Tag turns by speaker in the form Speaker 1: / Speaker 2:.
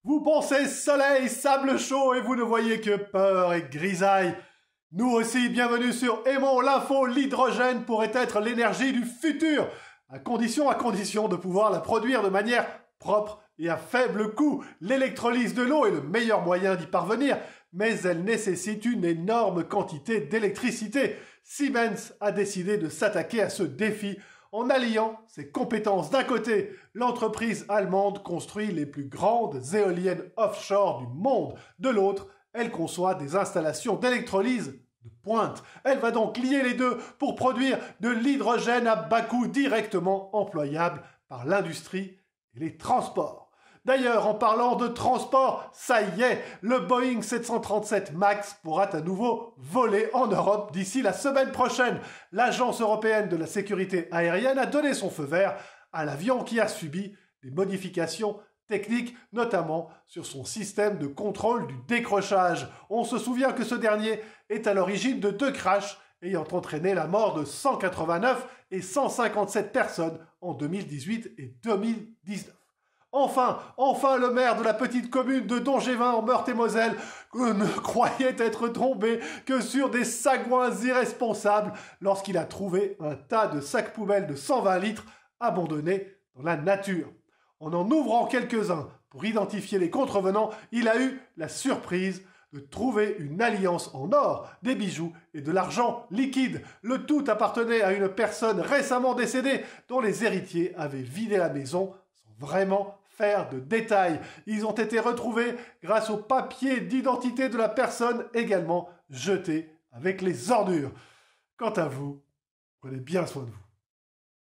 Speaker 1: Vous pensez soleil, sable chaud et vous ne voyez que peur et grisaille. Nous aussi, bienvenue sur Aimons l'info, l'hydrogène pourrait être l'énergie du futur, à condition de pouvoir la produire de manière propre et à faible coût. L'électrolyse de l'eau est le meilleur moyen d'y parvenir, mais elle nécessite une énorme quantité d'électricité. Siemens a décidé de s'attaquer à ce défi en alliant ses compétences. D'un côté, l'entreprise allemande construit les plus grandes éoliennes offshore du monde. De l'autre, elle conçoit des installations d'électrolyse de pointe. Elle va donc lier les deux pour produire de l'hydrogène à bas coût directement employable par l'industrie et les transports. D'ailleurs, en parlant de transport, ça y est, le Boeing 737 MAX pourra à nouveau voler en Europe d'ici la semaine prochaine. L'Agence européenne de la sécurité aérienne a donné son feu vert à l'avion qui a subi des modifications techniques, notamment sur son système de contrôle du décrochage. On se souvient que ce dernier est à l'origine de 2 crashs ayant entraîné la mort de 189 et 157 personnes en 2018 et 2019. Enfin, le maire de la petite commune de Dongévin en Meurthe-et-Moselle ne croyait être tombé que sur des sagouins irresponsables lorsqu'il a trouvé un tas de sacs poubelles de 120 litres abandonnés dans la nature. En ouvrant quelques-uns pour identifier les contrevenants, il a eu la surprise de trouver une alliance en or, des bijoux et de l'argent liquide. Le tout appartenait à une personne récemment décédée dont les héritiers avaient vidé la maison sans vraiment faire de détails. Ils ont été retrouvés grâce au papier d'identité de la personne également jeté avec les ordures. Quant à vous, prenez bien soin de vous.